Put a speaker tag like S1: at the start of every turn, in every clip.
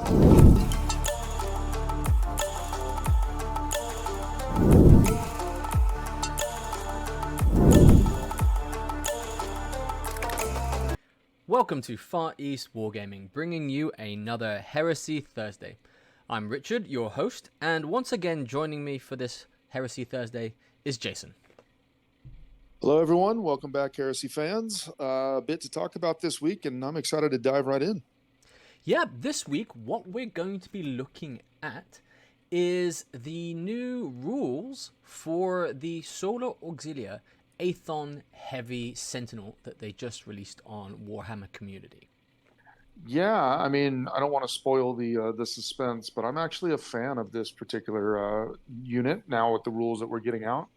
S1: Welcome to Far East Wargaming, bringing you another Heresy Thursday. I'm Richard, your host, and once again joining me for this Heresy Thursday is Jason.
S2: Hello, everyone. Welcome back, Heresy fans. A bit to talk about this week, and I'm excited to dive right in.
S1: Yeah, this week what we're going to be looking at is the new rules for the Solar Auxilia Aethon Heavy Sentinel that they just released on Warhammer Community.
S2: Yeah, I mean, I don't want to spoil the suspense, but I'm actually a fan of this particular unit now with the rules that we're getting out.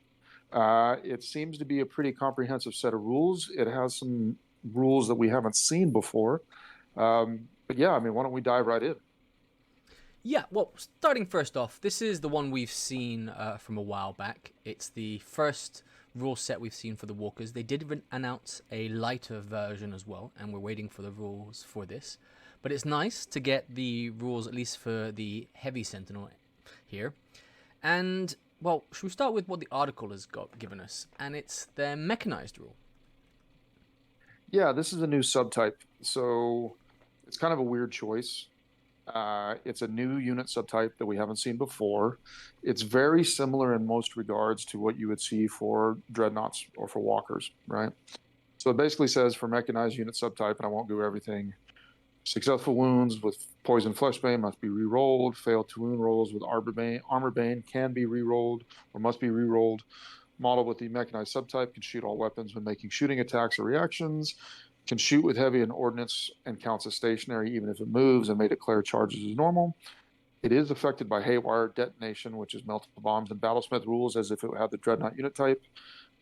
S2: It seems to be a pretty comprehensive set of rules. It has some rules that we haven't seen before. But yeah, I mean, why don't we dive right in?
S1: Yeah, well, starting first off, this is the one we've seen from a while back. It's the first rule set we've seen for the Walkers. They did announce a lighter version as well, and we're waiting for the rules for this. But it's nice to get the rules, at least for the Heavy Sentinel here. And, well, should we start with what the article has given us? And it's their mechanized rule.
S2: Yeah, this is a new subtype, so it's kind of a weird choice. It's a new unit subtype that we haven't seen before. It's very similar in most regards to what you would see for dreadnoughts or for walkers, right? So it basically says for mechanized unit subtype, and I won't go everything, successful wounds with poison fleshbane must be re-rolled. Failed to wound rolls with armor bane can be re-rolled or must be re-rolled. Model with the mechanized subtype can shoot all weapons when making shooting attacks or reactions. Can shoot with heavy and ordnance and counts as stationary even if it moves and may declare charges as normal. It is affected by haywire detonation, which is multiple bombs and battlesmith rules as if it had the dreadnought unit type.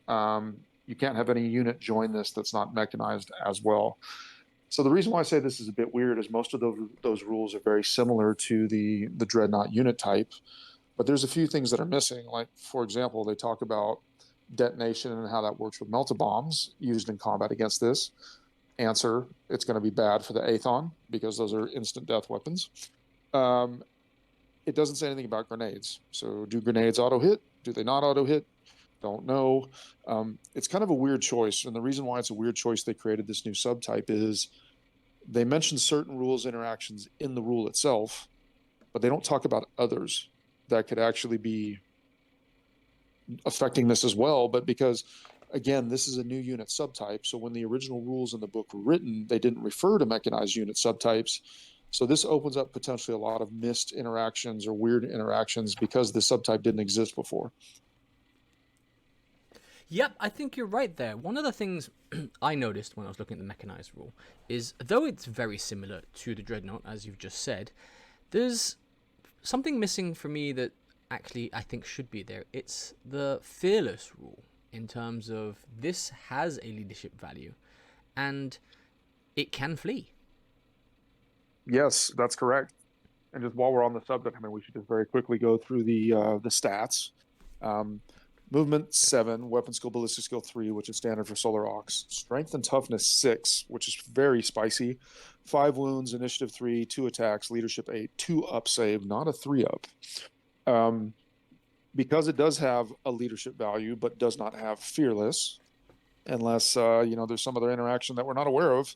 S2: You can't have any unit join this that's not mechanized as well. So the reason why I say this is a bit weird is most of those rules are very similar to the dreadnought unit type, but there's a few things that are missing. Like, for example, they talk about detonation and how that works with melta bombs used in combat against this. Answer, it's going to be bad for the Aethon because those are instant death weapons. It doesn't say anything about grenades. So do grenades auto-hit? Do they not auto-hit? Don't know. It's kind of a weird choice. And the reason why it's a weird choice they created this new subtype is they mention certain rules interactions in the rule itself, but they don't talk about others that could actually be affecting this as well. But because again, this is a new unit subtype, so when the original rules in the book were written, they didn't refer to mechanized unit subtypes. So this opens up potentially a lot of missed interactions or weird interactions because the subtype didn't exist before.
S1: Yep, I think you're right there. One of the things I noticed when I was looking at the mechanized rule is, though it's very similar to the Dreadnought, as you've just said, there's something missing for me that actually I think should be there. It's the fearless rule, in terms of this has a leadership value and it can flee.
S2: Yes, that's correct. And just while we're on the subject, I mean, we should just very quickly go through the stats. Movement 7, weapon skill, ballistic skill 3, which is standard for Solar Aux. Strength and toughness 6, which is very spicy. 5 wounds, initiative 3, 2 attacks, leadership 8, 2 up save, not a 3 up. Because it does have a leadership value, but does not have fearless, unless there's some other interaction that we're not aware of,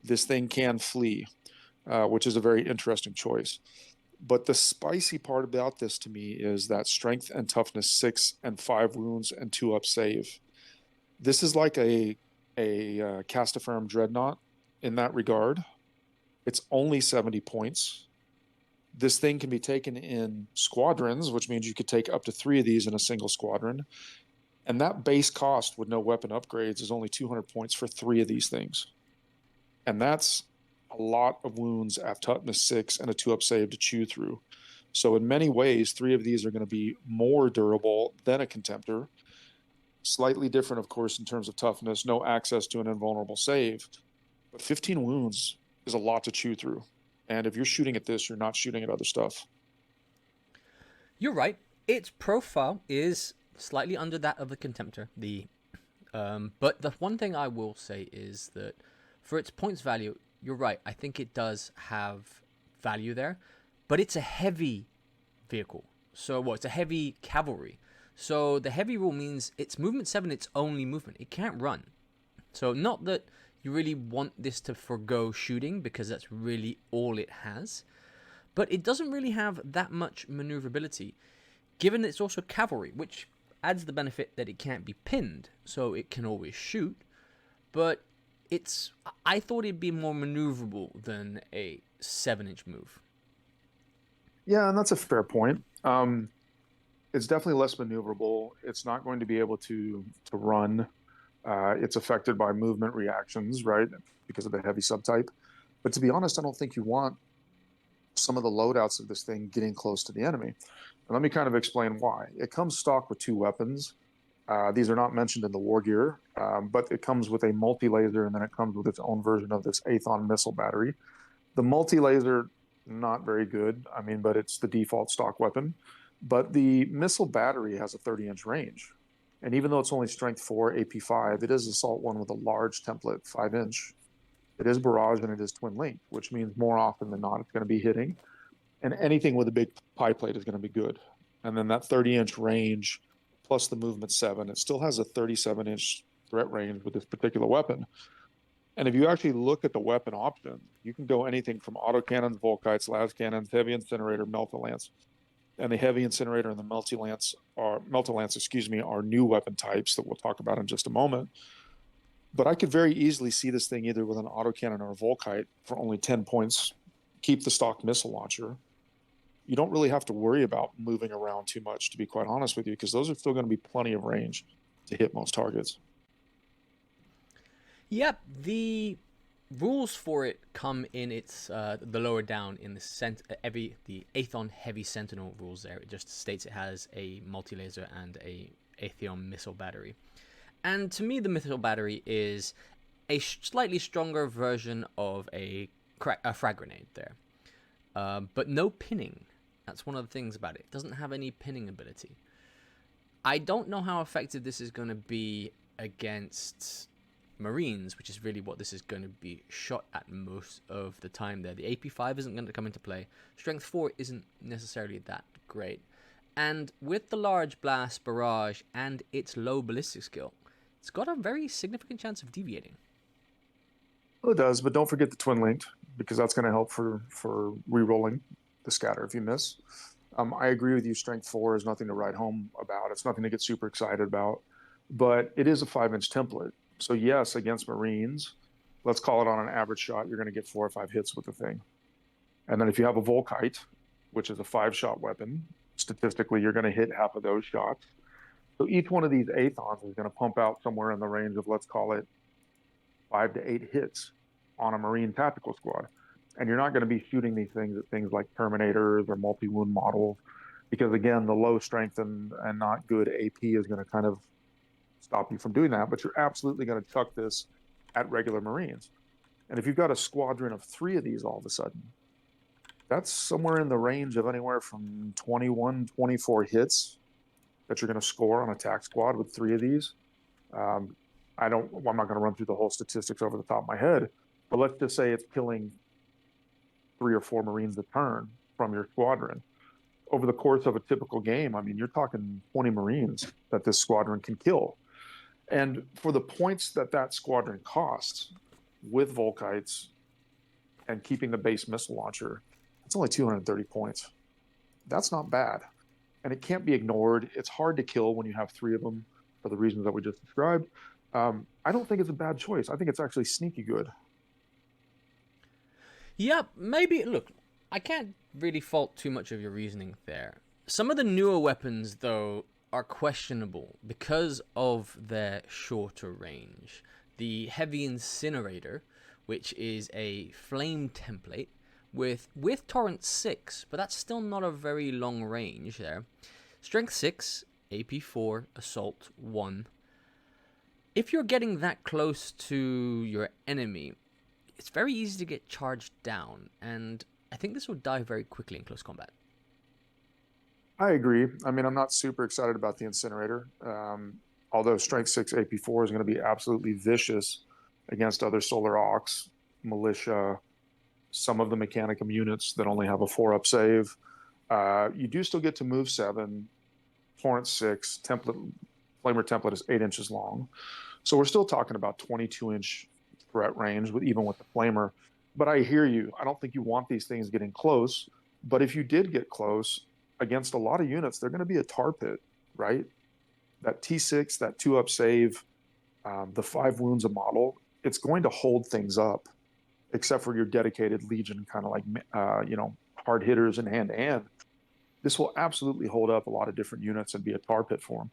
S2: this thing can flee, which is a very interesting choice. But the spicy part about this to me is that strength and toughness 6 and 5 wounds and 2 up save. This is like a Castaferum Dreadnought in that regard. It's only 70 points. This thing can be taken in squadrons, which means you could take up to 3 of these in a single squadron. And that base cost with no weapon upgrades is only 200 points for 3 of these things. And that's a lot of wounds at toughness 6 and a 2 up save to chew through. So in many ways, 3 of these are going to be more durable than a Contemptor. Slightly different, of course, in terms of toughness, no access to an invulnerable save. But 15 wounds is a lot to chew through. And if you're shooting at this, you're not shooting at other stuff.
S1: You're right. Its profile is slightly under that of the Contemptor. But the one thing I will say is that for its points value, you're right. I think it does have value there, but it's a heavy vehicle. So, well, it's a heavy cavalry. So the heavy rule means it's movement 7, its only movement. It can't run. So not that you really want this to forgo shooting, because that's really all it has, but it doesn't really have that much maneuverability, given it's also cavalry, which adds the benefit that it can't be pinned, so it can always shoot, but I thought it'd be more maneuverable than a 7-inch move.
S2: Yeah, and that's a fair point. It's definitely less maneuverable. It's not going to be able to run. It's affected by movement reactions, right? Because of the heavy subtype. But to be honest, I don't think you want some of the loadouts of this thing getting close to the enemy. And let me kind of explain why. It comes stock with 2 weapons. These are not mentioned in the war gear, but it comes with a multi-laser, and then it comes with its own version of this Aethon missile battery. The multi-laser, not very good. I mean, but it's the default stock weapon. But the missile battery has a 30-inch range. And even though it's only strength 4, AP 5, it is assault 1 with a large template, 5-inch. It is barrage and it is twin link, which means more often than not it's going to be hitting. And anything with a big pie plate is going to be good. And then that 30-inch range plus the movement 7, it still has a 37-inch threat range with this particular weapon. And if you actually look at the weapon options, you can go anything from autocannons, Volkites, las cannons, heavy incinerator, melta-lance. And the heavy incinerator and the melta-lance are new weapon types that we'll talk about in just a moment. But I could very easily see this thing either with an autocannon or a Volkite for only 10 points, keep the stock missile launcher. You don't really have to worry about moving around too much, to be quite honest with you, because those are still going to be plenty of range to hit most targets.
S1: Yep, the rules for it come in its the lower down in the Aethon Heavy Sentinel rules there. It just states it has a multi-laser and a Aethon missile battery. And to me, the missile battery is a slightly stronger version of a frag grenade there. But no pinning. That's one of the things about it. It doesn't have any pinning ability. I don't know how effective this is going to be against Marines, which is really what this is going to be shot at most of the time there. The AP 5 isn't going to come into play. Strength 4 isn't necessarily that great. And with the large blast barrage and its low ballistic skill, it's got a very significant chance of deviating.
S2: Well, it does, but don't forget the twin linked, because that's going to help for re-rolling the scatter if you miss. I agree with you. Strength 4 is nothing to write home about. It's nothing to get super excited about, but it is a 5-inch template. So yes, against Marines, let's call it on an average shot, you're going to get 4 or 5 hits with the thing. And then if you have a Volkite, which is a 5-shot weapon, statistically, you're going to hit half of those shots. So each one of these Aethons is going to pump out somewhere in the range of, let's call it 5 to 8 hits on a Marine tactical squad. And you're not going to be shooting these things at things like Terminators or multi-wound models, because again, the low strength and not good AP is going to kind of stop you from doing that. But you're absolutely going to chuck this at regular Marines. And if you've got a squadron of 3 of these all of a sudden, that's somewhere in the range of anywhere from 21, 24 hits that you're going to score on a tac squad with 3 of these. I'm not going to run through the whole statistics over the top of my head, but let's just say it's killing 3 or 4 Marines a turn from your squadron. Over the course of a typical game, I mean, you're talking 20 Marines that this squadron can kill. And for the points that squadron costs with Volkites and keeping the base missile launcher, it's only 230 points. That's not bad. And it can't be ignored. It's hard to kill when you have 3 of them for the reasons that we just described. I don't think it's a bad choice. I think it's actually sneaky good.
S1: Yeah, maybe. Look, I can't really fault too much of your reasoning there. Some of the newer weapons, though, are questionable because of their shorter range. The Heavy Incinerator, which is a flame template with Torrent 6, but that's still not a very long range there. Strength 6, AP 4, Assault 1. If you're getting that close to your enemy, it's very easy to get charged down, and I think this will die very quickly in close combat.
S2: I agree. I mean, I'm not super excited about the Incinerator, although Strength 6 AP4 is going to be absolutely vicious against other Solar Aux, Militia, some of the Mechanicum units that only have a 4-up save. You do still get to move 7, Torrent 6, template, Flamer template is 8 inches long. So we're still talking about 22-inch threat range, even with the Flamer. But I hear you. I don't think you want these things getting close. But if you did get close against a lot of units, they're going to be a tar pit, right? That T6, that 2-up save, the 5 wounds a model, it's going to hold things up, except for your dedicated Legion, kind of like, hard hitters and hand-to-hand. This will absolutely hold up a lot of different units and be a tar pit for them.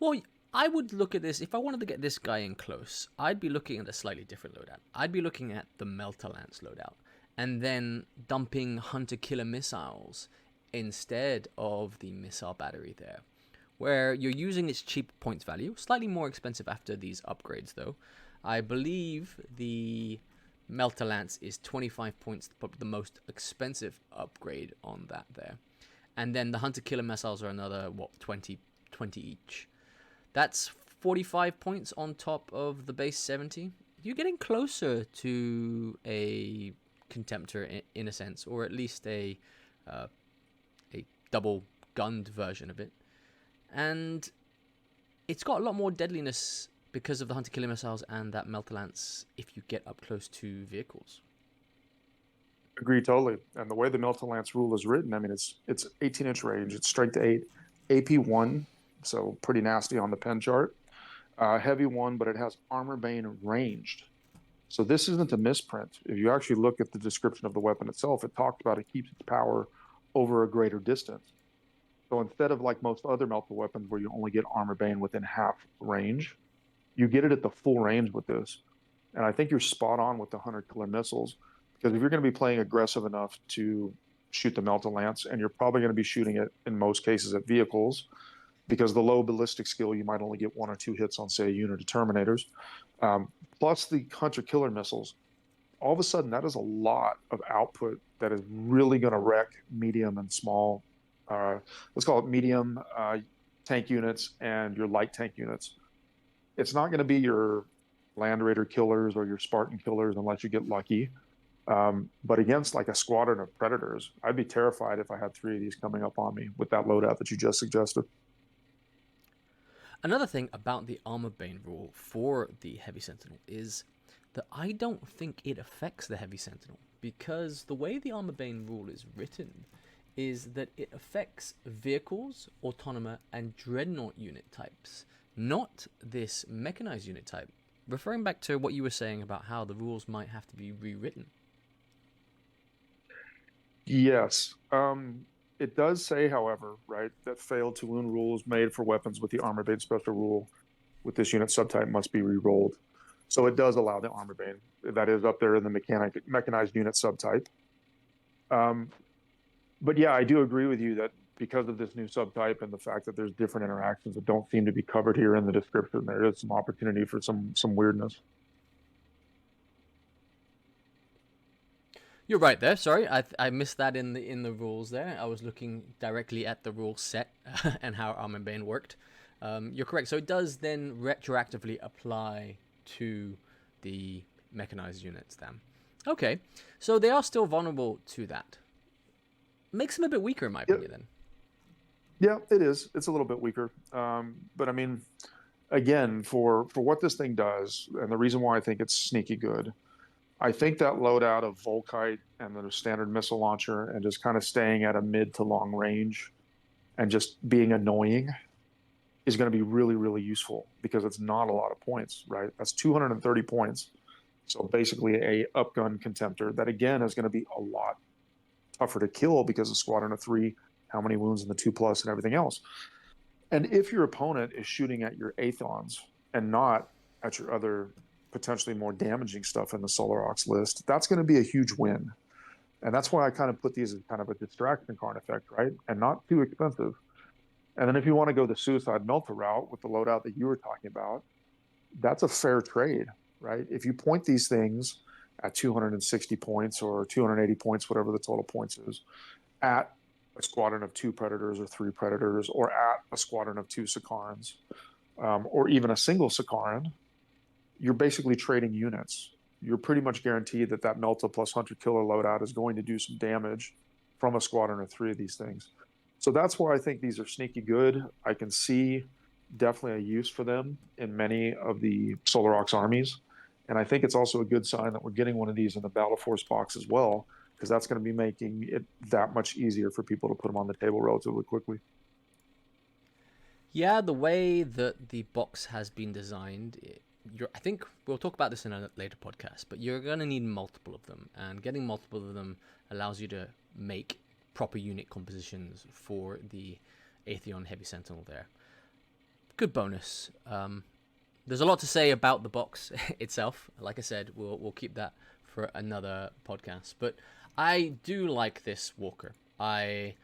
S1: Well, I would look at this, if I wanted to get this guy in close, I'd be looking at a slightly different loadout. I'd be looking at the Melter Lance loadout, and then dumping Hunter-Killer missiles instead of the missile battery there, where you're using its cheap points value, slightly more expensive after these upgrades though. I believe the Melter Lance is 25 points, probably the most expensive upgrade on that there. And then the Hunter-Killer missiles are another, 20 each. That's 45 points on top of the base 70. You're getting closer to a Contemptor in a sense, or at least a double gunned version of it. And it's got a lot more deadliness because of the Hunter-Killer missiles and that Melter Lance if you get up close to vehicles.
S2: Agree totally. And the way the Melter Lance rule is written, I mean, it's 18-inch range, it's strength 8, AP 1, so pretty nasty on the pen chart. Heavy 1, but it has armor bane ranged. So this isn't a misprint. If you actually look at the description of the weapon itself, it talks about it keeps its power over a greater distance. So instead of like most other Melter weapons where you only get armor bane within half range, you get it at the full range with this. And I think you're spot on with the Hunter-Killer missiles, because if you're going to be playing aggressive enough to shoot the Melter Lance, and you're probably going to be shooting it in most cases at vehicles, because the low ballistic skill, you might only get 1 or 2 hits on, say, a unit of Terminators, plus the Hunter-Killer missiles, all of a sudden that is a lot of output that is really going to wreck medium and small, let's call it medium tank units and your light tank units. It's not going to be your Land Raider killers or your Spartan killers unless you get lucky. But against like a squadron of Predators, I'd be terrified if I had 3 of these coming up on me with that loadout that you just suggested.
S1: Another thing about the Armor Bane rule for the Heavy Sentinel is that I don't think it affects the Heavy Sentinel, because the way the Armor Bane rule is written is that it affects vehicles, Autonomer, and Dreadnought unit types, not this mechanized unit type. Referring back to what you were saying about how the rules might have to be rewritten.
S2: Yes. It does say, however, right, that failed to wound rules made for weapons with the Armor Bane special rule with this unit subtype must be re-rolled. So it does allow the Armor Bane. That is up there in the mechanized unit subtype. But yeah, I do agree with you that because of this new subtype and the fact that there's different interactions that don't seem to be covered here in the description, there is some opportunity for some weirdness.
S1: You're right there. Sorry, I missed that in the rules there. I was looking directly at the rule set and how Armor Bane worked. You're correct. So it does then retroactively apply to the mechanized units then. Okay, so they are still vulnerable to that. Makes them a bit weaker in my opinion then.
S2: Yeah, it is. It's a little bit weaker. But I mean, again, for what this thing does, and the reason why I think it's sneaky good, I think that loadout of Volkite and the standard missile launcher and just kind of staying at a mid to long range and just being annoying is going to be really, really useful, because it's not a lot of points, right? That's 230 points. So basically a upgun Contemptor that, again, is going to be a lot tougher to kill because of Squadron of 3, how many wounds in the 2+ and everything else. And if your opponent is shooting at your Aethons and not at your other potentially more damaging stuff in the Solar Aux list, that's going to be a huge win. And that's why I kind of put these as kind of a distraction card effect, right? And not too expensive. And then if you want to go the Suicide Melter route with the loadout that you were talking about, that's a fair trade, right? If you point these things at 260 points or 280 points, whatever the total points is, at a squadron of 2 Predators or 3 Predators, or at a squadron of 2 Sicarans, or even a single Sicaran, you're basically trading units. you're pretty much guaranteed that that Melta plus Hunter Killer loadout is going to do some damage from a squadron of 3 of these things. So that's where I think these are sneaky good. I can see definitely a use for them in many of the Solar Aux armies. And I think it's also a good sign that we're getting one of these in the Battle Force box as well, because that's going to be making it that much easier for people to put them on the table relatively quickly.
S1: Yeah, the way that the box has been designed, I think we'll talk about this in a later podcast, but you're going to need multiple of them, and getting multiple of them allows you to make proper unit compositions for the Aethon Heavy Sentinel there. Good bonus. There's a lot to say about the box itself. Like I said, we'll keep that for another podcast. But I do like this Walker. I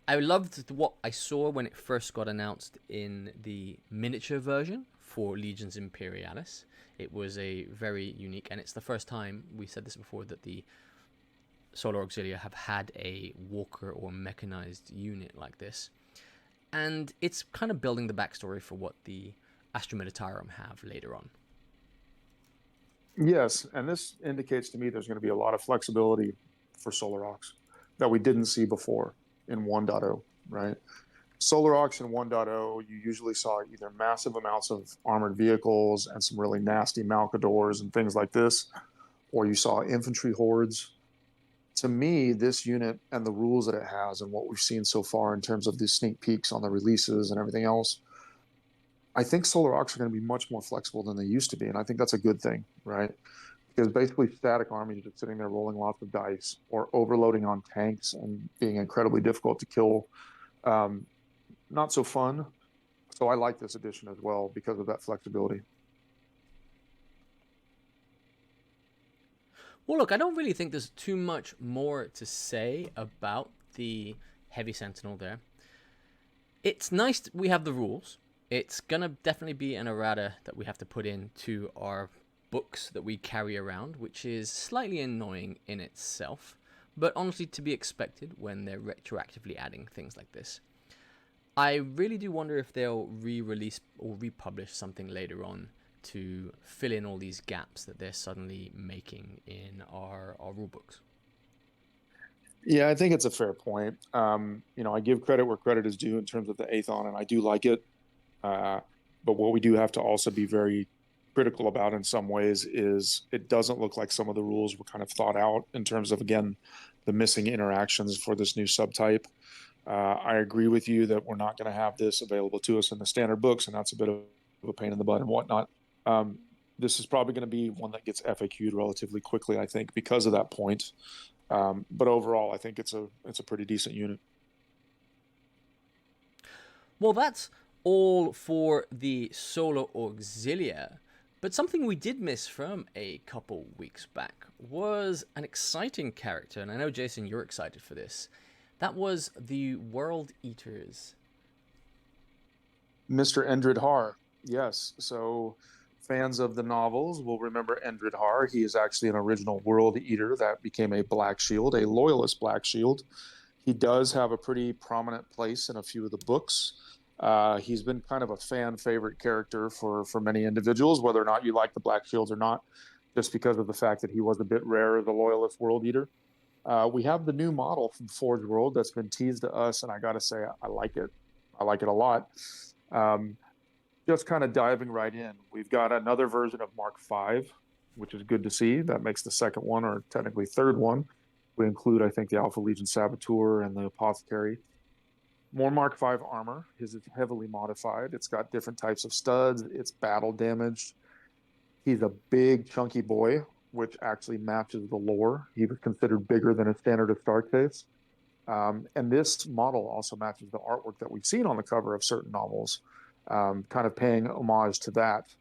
S1: loved what I saw when it first got announced in the miniature version for Legions Imperialis. It was a very unique, and it's the first time, we said this before, that the Solar Auxilia have had a Walker or mechanized unit like this. And it's kind of building the backstory for what the Astra Militarum have later on.
S2: Yes, and this indicates to me there's going to be a lot of flexibility for Solar Aux that we didn't see before in 1.0, right? Solar Aux in 1.0, you usually saw either massive amounts of armored vehicles and some really nasty Malcadors and things like this, or you saw infantry hordes. To me, this unit and the rules that it has and what we've seen so far in terms of the sneak peeks on the releases and everything else, I think Solar Aux are going to be much more flexible than they used to be, and I think that's a good thing, right? Because basically static armies are just sitting there rolling lots of dice or overloading on tanks and being incredibly difficult to kill. Not so fun. So I like this edition as well because of that flexibility.
S1: Well, look, I don't really think there's too much more to say about the Heavy Sentinel there. It's nice we have the rules. It's going to definitely be an errata that we have to put into our books that we carry around, which is slightly annoying in itself, but honestly to be expected when they're retroactively adding things like this. I really do wonder if they'll re-release or republish something later on to fill in all these gaps that they're suddenly making in our rulebooks.
S2: Yeah, I think it's a fair point. I give credit where credit is due in terms of the Aethon, and I do like it. But what we do have to also be very critical about in some ways is it doesn't look like some of the rules were kind of thought out in terms of, again, the missing interactions for this new subtype. I agree with you that we're not going to have this available to us in the standard books, and that's a bit of a pain in the butt and whatnot. This is probably going to be one that gets FAQ'd relatively quickly, I think, because of that point. But overall, I think it's a pretty decent unit.
S1: Well, that's all for the Solar Auxilia. But something we did miss from a couple weeks back was an exciting character, and I know, Jason, you're excited for this. That was the World Eaters.
S2: Mr. Endred Har, yes. So fans of the novels will remember Endred Har. He is actually an original World Eater that became a Black Shield, a Loyalist Black Shield. He does have a pretty prominent place in a few of the books. He's been kind of a fan favorite character for many individuals, whether or not you like the Black Shields or not, just because of the fact that he was a bit rare as a Loyalist World Eater. We have the new model from Forgeworld that's been teased to us, and I got to say, I like it. I like it a lot. Just kind of diving right in, we've got another version of Mark V, which is good to see. That makes the second one, or technically third one. We include, I think, the Alpha Legion Saboteur and the Apothecary. More Mark V armor. His is heavily modified. It's got different types of studs. It's battle damaged. He's a big, chunky boy, which actually matches the lore. He was considered bigger than a standard Astartes. And this model also matches the artwork that we've seen on the cover of certain novels, kind of paying homage to that.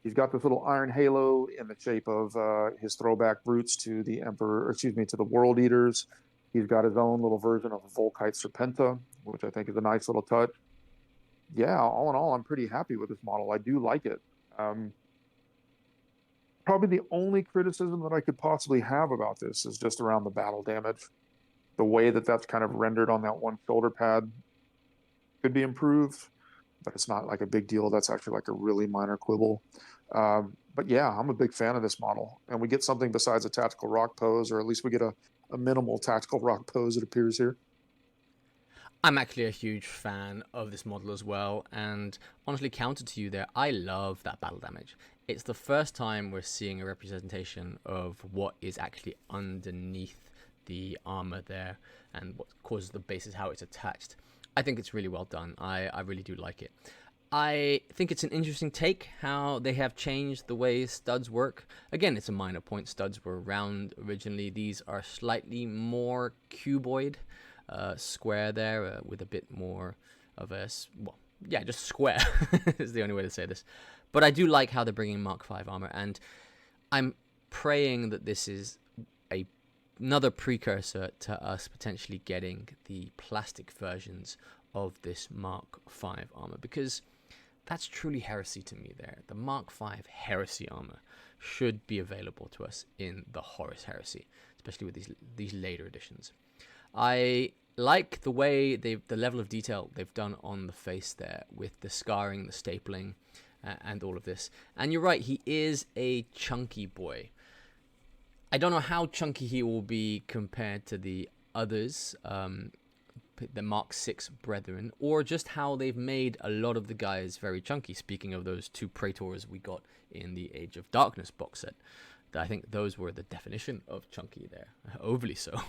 S2: He's got this little iron halo in the shape of his throwback roots to the to the World Eaters. He's got his own little version of a Volkite Serpenta, which I think is a nice little touch. Yeah, all in all, I'm pretty happy with this model. I do like it. Probably the only criticism that I could possibly have about this is just around the battle damage. The way that that's kind of rendered on that one shoulder pad could be improved, but it's not like a big deal. That's actually like a really minor quibble. But yeah, I'm a big fan of this model, and we get something besides a tactical rock pose, or at least we get a minimal tactical rock pose. It appears here.
S1: I'm actually a huge fan of this model as well, and honestly, counter to you there, I love that battle damage. It's the first time we're seeing a representation of what is actually underneath the armor there, and what causes the base is how it's attached. I think it's really well done. I really do like it. I think it's an interesting take how they have changed the way studs work. Again, it's a minor point. Studs were round originally. These are slightly more cuboid, square there, with a bit more of a, well, yeah, just square is the only way to say this. But I do like how they're bringing Mark V armor, and I'm praying that this is another precursor to us potentially getting the plastic versions of this Mark V armor, because that's truly heresy to me there. The Mark V heresy armor should be available to us in the Horus heresy, especially with these later editions. I like the way the level of detail they've done on the face there, with the scarring, the stapling, and all of this. And you're right, he is a chunky boy. I don't know how chunky he will be compared to the others, the Mark VI brethren, or just how they've made a lot of the guys very chunky. Speaking of those two Praetors we got in the Age of Darkness box set, I think those were the definition of chunky there, overly so.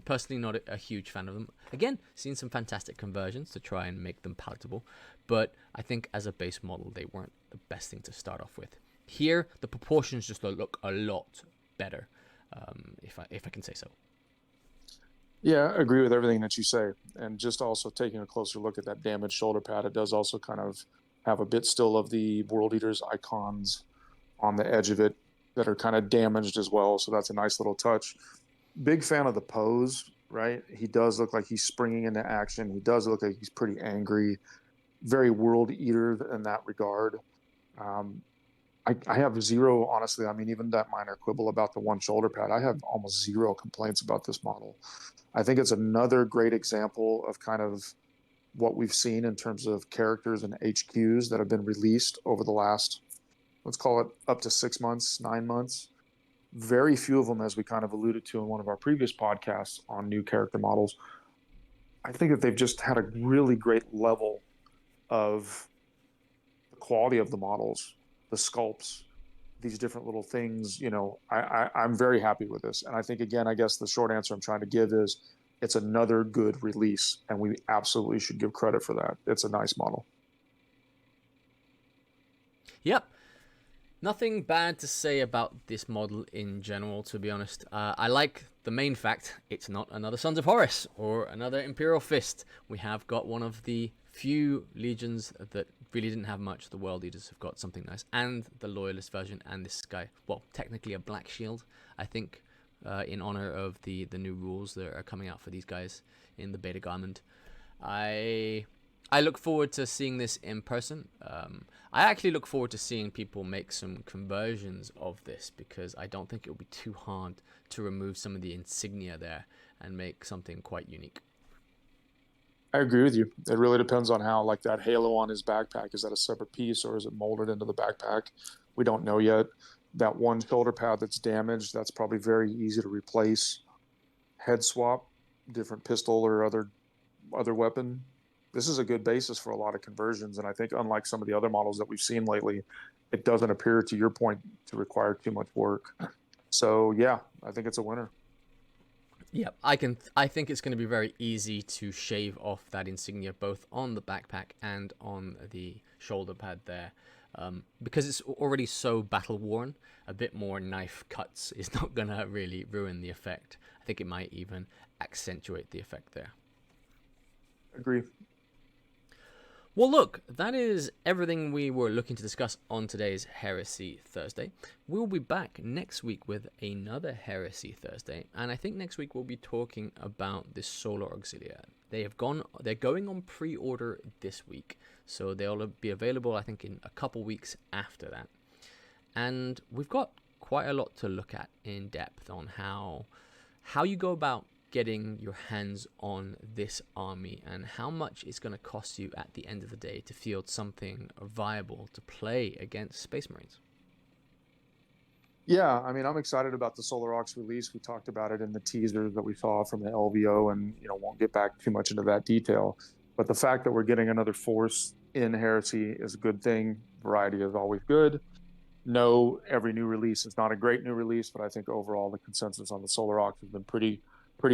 S1: Personally, not a huge fan of them. Again, seen some fantastic conversions to try and make them palatable, but I think as a base model, they weren't the best thing to start off with. Here, the proportions just look a lot better, if I can say so.
S2: Yeah, I agree with everything that you say. And just also taking a closer look at that damaged shoulder pad, it does also kind of have a bit still of the World Eaters icons on the edge of it that are kind of damaged as well. So that's a nice little touch. Big fan of the pose, right? He does look like he's springing into action. He does look like he's pretty angry, very World Eater in that regard. Um, I have zero, honestly. I mean, even that minor quibble about the one shoulder pad, I have almost zero complaints about this model. I think it's another great example of kind of what we've seen in terms of characters and HQs that have been released over the last, let's call it up to 6 months, 9 months. Very few of them, as we kind of alluded to in one of our previous podcasts on new character models. I think that they've just had a really great level of the quality of the models, the sculpts, these different little things. I'm very happy with this. And I think, again, I guess the short answer I'm trying to give is it's another good release, and we absolutely should give credit for that. It's a nice model.
S1: Yep. Nothing bad to say about this model in general, to be honest. I like the main fact it's not another Sons of Horus or another Imperial Fist. We have got one of the few legions that really didn't have much. The World Eaters have got something nice, and the Loyalist version, and this guy, well, technically a Black Shield, I think, in honor of the new rules that are coming out for these guys in the Beta Garment. I look forward to seeing this in person. I actually look forward to seeing people make some conversions of this, because I don't think it will be too hard to remove some of the insignia there and make something quite unique.
S2: I agree with you. It really depends on how, like, that halo on his backpack, is that a separate piece or is it molded into the backpack? We don't know yet. That one shoulder pad that's damaged, that's probably very easy to replace. Head swap, different pistol or other weapon. This is a good basis for a lot of conversions, and I think unlike some of the other models that we've seen lately, it doesn't appear, to your point, to require too much work. So yeah, I think it's a winner.
S1: Yeah, I think it's going to be very easy to shave off that insignia both on the backpack and on the shoulder pad there, because it's already so battle worn. A bit more knife cuts is not going to really ruin the effect. I think it might even accentuate the effect there.
S2: Agree.
S1: Well, look, that is everything we were looking to discuss on today's Heresy Thursday. We'll be back next week with another Heresy Thursday, and I think next week we'll be talking about the Solar Auxilia. They're going on pre-order this week, so they'll be available, I think, in a couple weeks after that. And we've got quite a lot to look at in depth on how you go about getting your hands on this army, and how much it's going to cost you at the end of the day to field something viable to play against Space Marines?
S2: Yeah, I mean, I'm excited about the Solar Aux release. We talked about it in the teasers that we saw from the LVO, and won't get back too much into that detail. But the fact that we're getting another force in Heresy is a good thing. Variety is always good. No, every new release is not a great new release, but I think overall the consensus on the Solar Aux has been pretty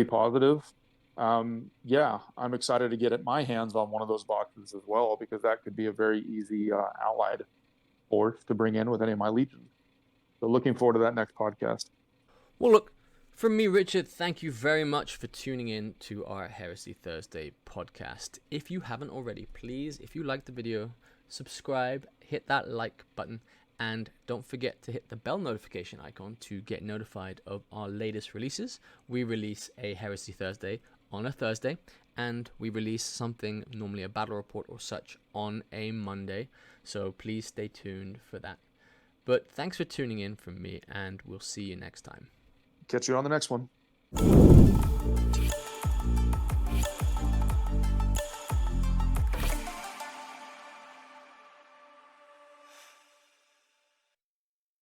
S2: positive. Yeah, I'm excited to get my hands on one of those boxes as well, because that could be a very easy allied force to bring in with any of my legions. So looking forward to that next podcast.
S1: Well, look, from me, Richard, thank you very much for tuning in to our Heresy Thursday podcast. If you haven't already, please, if you liked the video, subscribe, hit that like button, and don't forget to hit the bell notification icon to get notified of our latest releases. We release a Heresy Thursday on a Thursday, and we release something, normally a battle report or such, on a Monday. So please stay tuned for that. But thanks for tuning in from me, and we'll see you next time.
S2: Catch you on the next one.